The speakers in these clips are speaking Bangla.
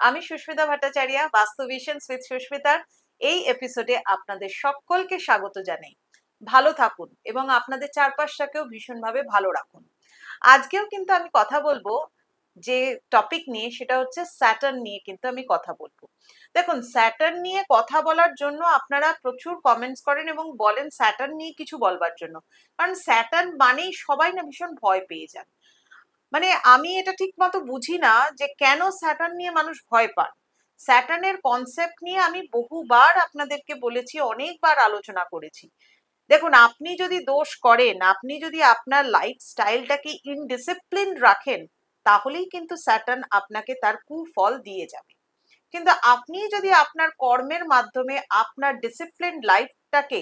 আমি সুস্মিতা ভট্টাচার্য, বাস্তু ভিশনস উইথ সুস্মিতার এই এপিসোডে আপনাদের সকলকে স্বাগত জানাই। ভালো থাকুন এবং আপনাদের চারপাশটাকেও ভীষণভাবে ভালো রাখুন। আজকেও কিন্তু আমি কথা বলবো যে টপিক নিয়ে, সেটা হচ্ছে স্যাটার্ন নিয়ে কিন্তু আমি কথা বলবো। দেখুন, স্যাটার্ন নিয়ে কথা বলার জন্য আপনারা প্রচুর কমেন্টস করেন এবং বলেন স্যাটার্ন নিয়ে কিছু বলবার জন্য, কারণ স্যাটার্ন মানেই সবাই না ভীষণ ভয় পেয়ে যান। মানে আমি এটা ঠিক মতো বুঝি না যে কেন স্যাটার্ন নিয়ে মানুষ ভয় পান। স্যাটার্নের কনসেপ্ট নিয়ে আমি বহুবার আপনাদেরকে বলেছি, অনেকবার আলোচনা করেছি। দেখুন, আপনি যদি দোষ করেন, আপনি যদি আপনার লাইফস্টাইলটাকে ইনডিসিপ্লিন রাখেন, তাহলেই কিন্তু স্যাটার্ন আপনাকে তার কুফল দিয়ে যাবে। কিন্তু আপনি যদি আপনার কর্মের মাধ্যমে আপনার ডিসিপ্লিন লাইফটাকে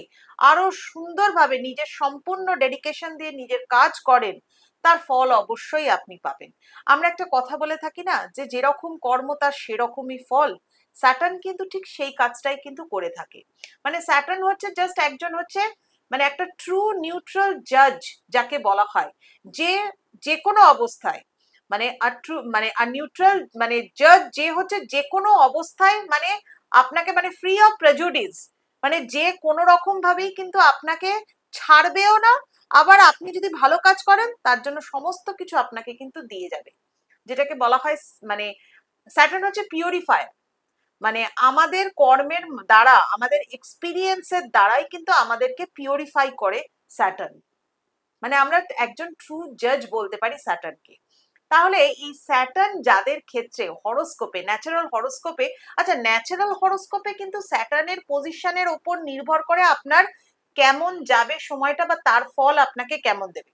আরো সুন্দরভাবে নিজের সম্পূর্ণ ডেডিকেশন দিয়ে নিজের কাজ করেন, তার ফল অবশ্যই আপনি পাবেন। আমরা একটা কথা বলে থাকি না, যে যেরকম কর্ম তার সেরকমই ফল। স্যাটার্ন কিন্তু ঠিক সেই কাজটাই কিন্তু করে থাকে। মানে স্যাটার্ন হচ্ছে জাস্ট একজন হচ্ছে, মানে একটা ট্রু নিউট্রাল জাজ যাকে বলা হয়, যে যে কোনো অবস্থায়, মানে নিউট্রাল মানে জাজ, যে হচ্ছে যে কোনো অবস্থায়, মানে আপনাকে মানে ফ্রি অফ প্রেজুডিস, মানে যে কোনো রকম ভাবেই কিন্তু আপনাকে ছাড়বেও না। আবার আপনি যদি ভালো কাজ করেন, তার জন্য সমস্ত কিছু আপনাকে কিন্তু দিয়ে যাবে। যেটাকে বলা হয় মানে স্যাটার্ন হচ্ছে পিউরিফায়ার। মানে আমাদের কর্মের দ্বারা, আমাদের এক্সপিরিয়েন্সের দ্বারাই কিন্তু আমাদেরকে পিউরিফাই করে স্যাটার্ন। মানে আমরা একজন ট্রু জাজ বলতে পারি স্যাটার্নকে। তাহলে এই স্যাটার্ন যাদের ক্ষেত্রে হরোস্কোপে, ন্যাচারাল হরোস্কোপে, আচ্ছা ন্যাচারাল হরোস্কোপে কিন্তু স্যাটার্নের পজিশনের উপর নির্ভর করে আপনার কেমন যাবে সময়টা, বা তার ফল আপনাকে কেমন দেবে।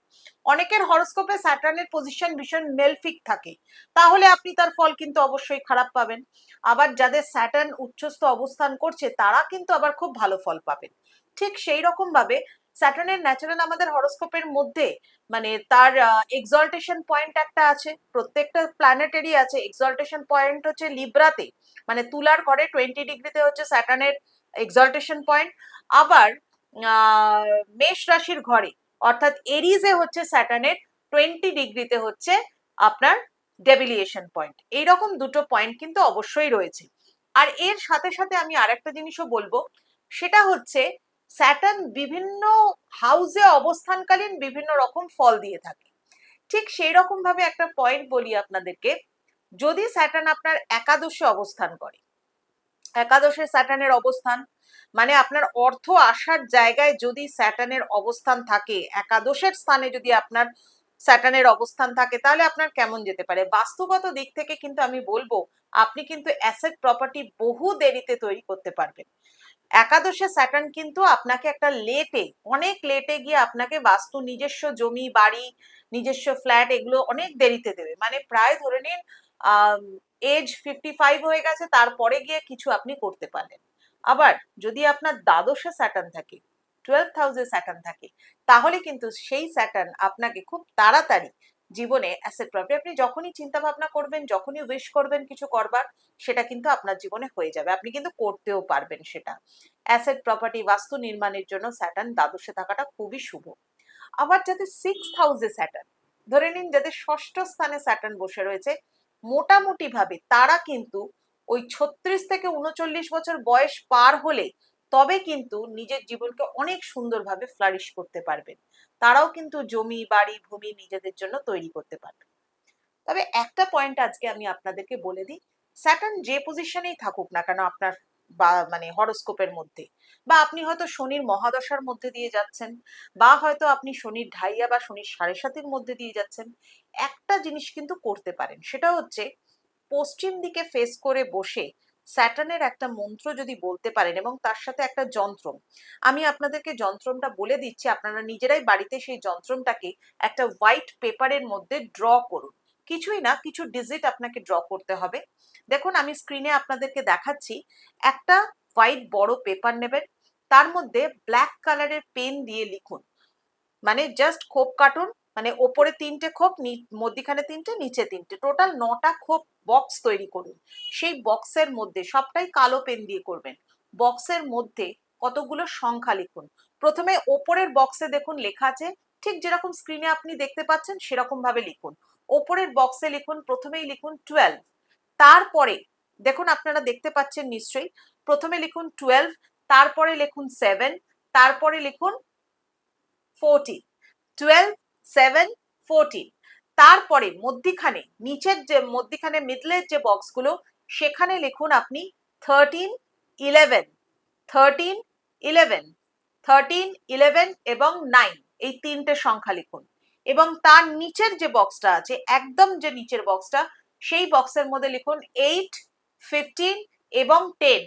অনেকের হরোস্কোপে স্যাটার্নের পজিশন ভীষণ মেলফিক থাকে, তাহলে আপনি তার ফল কিন্তু অবশ্যই খারাপ পাবেন। আবার যাদের স্যাটার্ন উচ্চস্থ অবস্থান করছে, তারা কিন্তু আবার খুব ভালো ফল পাবেন। ঠিক সেই রকম ভাবে স্যাটার্নের ন্যাচারাল আমাদের হরোস্কোপের মধ্যে, মানে তার এক্সল্টেশন পয়েন্ট একটা আছে, প্রত্যেকটা প্ল্যানেটেরই আছে। এক্সল্টেশন পয়েন্ট হচ্ছে লিব্রাতে, মানে তুলার ঘরে 20 ডিগ্রিতে হচ্ছে স্যাটার্নের এক্সল্টেশন পয়েন্ট। আবার মেষ রাশির ঘরে, অর্থাৎ এরিজে হচ্ছে স্যাটার্নের 20 ডিগ্রিতে হচ্ছে আপনার ডেভিলিয়েশন পয়েন্ট। এইরকম দুটো পয়েন্ট কিন্তু অবশ্যই রয়েছে। আর এর সাথে সাথে আমি আরেকটা জিনিসও বলবো, সেটা হচ্ছে স্যাটার্ন বিভিন্ন হাউসে অবস্থানকালীন বিভিন্ন রকম ফল দিয়ে থাকে। ঠিক সেই রকম ভাবে একটা পয়েন্ট বলি আপনাদেরকে, যদি স্যাটার্ন আপনার একাদশে অবস্থান করে, একাদশে স্যাটার্নের অবস্থান, মানে আপনার অর্থ আসার জায়গায় যদি স্যাটার্নের অবস্থান থাকে, একাদশের স্থানে যদি আপনার স্যাটার্নের অবস্থান থাকে, তাহলে আপনার কেমন যেতে পারে। বাস্তুগত দিক থেকে কিন্তু আমি বলবো, আপনি কিন্তু অ্যাসেট প্রপার্টি বহু দেরিতে তৈরি করতে পারবেন। একাদশে স্যাটার্ন কিন্তু আপনাকে একটা লেটে, অনেক লেটে গিয়ে আপনাকে বাস্তু নিজস্ব জমি বাড়ি, নিজস্ব ফ্ল্যাট, এগুলো অনেক দেরিতে দেবে। মানে প্রায় ধরে নিন এজ 55 হয়ে গেছে, তারপরে গিয়ে কিছু আপনি করতে পারলেন। আবার যদি আপনার দ্বাদশে স্যাটার্ন থাকে, 12th হাউসে স্যাটার্ন থাকে, তাহলে কিন্তু সেই স্যাটার্ন আপনাকে খুব তাড়াতাড়ি জীবনে অ্যাসেট প্রপার্টি, আপনি যখনই চিন্তা ভাবনা করবেন, যখনই উইশ করবেন কিছু করবার, সেটা কিন্তু আপনার জীবনে হয়ে যাবে। আপনি কিন্তু করতেও পারবেন সেটা। অ্যাসেট প্রপার্টি, বাস্তু নির্মাণের জন্য স্যাটার্ন দ্বাদশে থাকাটা খুবই শুভ। আবার যাদের 6th হাউসে স্যাটার্ন, ধরে নিন যাদের ষষ্ঠ স্থানে স্যাটার্ন বসে রয়েছে, মোটামুটি ভাবে তারা কিন্তু ওই 36 থেকে 39 বছর বয়স পার হলে তবে কিন্তু নিজের জীবনকে অনেক সুন্দরভাবে ফ্লারিশ করতে পারবেন। তারাও কিন্তু জমি বাড়ি ভূমি নিজেদের জন্য তৈরি করতে পারবে। তবে একটা পয়েন্ট আজকে আমি আপনাদেরকে বলে দিই, স্যাটার্ন যে পজিশনেই থাকুক না কেন আপনার বা মানে হরোস্কোপের মধ্যে, বা আপনি হয়তো শনির মহাদশার মধ্যে দিয়ে যাচ্ছেন, বা হয়তো আপনি শনির ঢাইয়া বা শনির সাড়ে সাতির মধ্যে দিয়ে যাচ্ছেন, একটা জিনিস কিন্তু করতে পারেন। সেটা হচ্ছে পশ্চিম দিকে ফেস করে বসে স্যাটার্নের একটা মন্ত্র যদি বলতে পারেন, এবং তার সাথে একটা যন্ত্রম, আমি আপনাদেরকে যন্ত্রমটা বলে দিচ্ছি, আপনারা নিজেরাই বাড়িতে সেই যন্ত্রমটাকে একটা হোয়াইট পেপারের মধ্যে ড্র করুন। কিছুই না, কিছু ডিজিট আপনাকে ড্র করতে হবে। দেখুন, আমি স্ক্রিনে আপনাদেরকে দেখাচ্ছি। একটা হোয়াইট বড় পেপার নেবেন, তার মধ্যে ব্ল্যাক কালারের পেন দিয়ে লিখুন, মানে জাস্ট খোপ কাটুন, মানে ওপরে 3টে খোপ, মধ্যিখানে 3টে, নিচে 3টে, টোটাল 9টা খোপ বক্স তৈরি করুন। সেই বক্সের মধ্যে, সবটাই কালো পেন দিয়ে করবেন, বক্সের মধ্যে কতগুলো সংখ্যা লিখুন। প্রথমে ওপরের বক্সে দেখুন লেখা আছে, ঠিক যেরকম স্ক্রিনে আপনি দেখতে পাচ্ছেন সেরকম ভাবে লিখুন। ওপরের বক্সে লিখুন, প্রথমেই লিখুন 12, তারপরে দেখুন আপনারা দেখতে পাচ্ছেন নিশ্চয়ই, প্রথমে লিখুন 12, তারপরে লিখুন 7, তারপরে লিখুন 14, 12, 7, 14, তারপরে মধ্যিখানে নিচের যে মধ্যিখানে মিডলের যে বক্সগুলো সেখানে লিখুন আপনি 13, 11, 13, 11, 13, 11 এবং 9, এই তিনটে সংখ্যা লিখুন। এবং তার নিচের যে বক্সটা আছে, একদম যে নিচের বক্সটা, সেই বক্সের মধ্যে লিখুন 8, 15 এবং 10।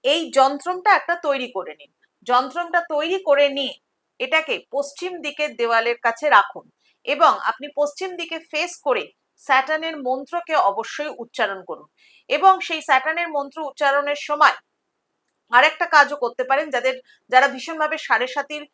এই যন্ত্রটা একটা তৈরি করে নিন। যন্ত্রটা তৈরি করে নিয়ে এটাকে পশ্চিম দিকের দেওয়ালের কাছে রাখুন এবং আপনি পশ্চিম দিকে ফেস করে স্যাটার্নের মন্ত্রকে অবশ্যই উচ্চারণ করুন। এবং সেই স্যাটার্নের মন্ত্র উচ্চারণের সময় আরেকটা কাজও করতে পারেন, যারা ভীষণভাবে সাড়ে সাতির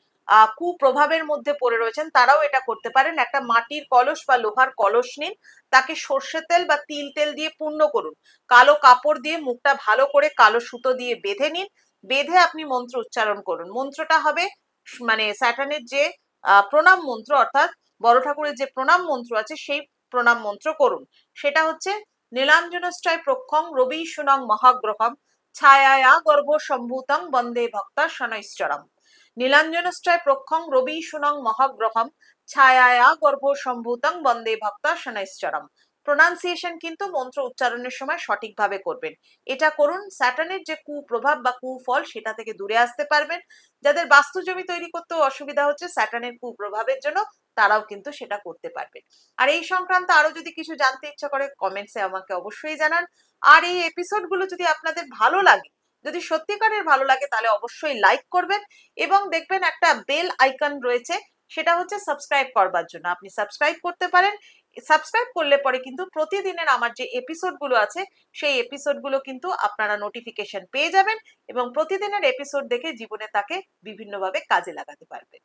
কুপ্রভাবের মধ্যে পড়ে রয়েছেন তারাও এটা করতে পারেন। একটা মাটির কলস বা লোহার কলস নিন, তাকে সর্ষের তেল বা তিল তেল দিয়ে পূর্ণ করুন, কালো কাপড় দিয়ে মুখটা ভালো করে কালো সুতো দিয়ে বেঁধে নিন, বেঁধে আপনি মন্ত্র উচ্চারণ করুন। মন্ত্রটা হবে মানে স্যাটার্নের যে প্রণাম মন্ত্র, অর্থাৎ বড় ঠাকুরের যে প্রণাম মন্ত্র আছে সেই প্রণাম মন্ত্র করুন। সেটা হচ্ছে নীলাঞ্জনশ্চয় প্রক্ষং রবি সুনং মহাগ্রহম ছায়ায়া গর্ভ সম্ভূতং বন্দে ভক্তা শনৈশ্চরম। নীলাঞ্জনশ্চয় প্রক্ষং রবি সুনং মহাগ্রহম ছায়ায়া গর্ভ সম্ভূতং বন্দে ভক্তা শনৈশ্চরম। প্রোনাউন্সিয়েশন কিন্তু মন্ত্র উচ্চারণের সময় সঠিকভাবে করবেন। এটা করুন, স্যাটার্নের যে কুপ্রভাব বা কুফল সেটা থেকে দূরে আসতে পারবেন। যাদের বাস্তু জমি তৈরি করতেও অসুবিধা হচ্ছে স্যাটার্নের কুপ্রভাবের জন্য, তারাও কিন্তু সেটা করতে পারবে। আর এই সংক্রান্ত আরো যদি কিছু জানতে ইচ্ছা করে কমেন্টসে আমাকে অবশ্যই জানান। আর এই এপিসোডগুলো যদি আপনাদের ভালো লাগে, যদি সত্যিকারের ভালো লাগে, তাহলে অবশ্যই লাইক করবেন এবং দেখবেন একটা বেল আইকন রয়েছে, সেটা হচ্ছে সাবস্ক্রাইব করবার জন্য। আপনি সাবস্ক্রাইব করতে পারেন। সাবস্ক্রাইব করলে পরে কিন্তু প্রতিদিনের আমার যে এপিসোডগুলো আছে সেই এপিসোডগুলো কিন্তু আপনারা নোটিফিকেশন পেয়ে যাবেন এবং প্রতিদিনের এপিসোড দেখে জীবনে তাকে বিভিন্নভাবে কাজে লাগাতে পারবেন।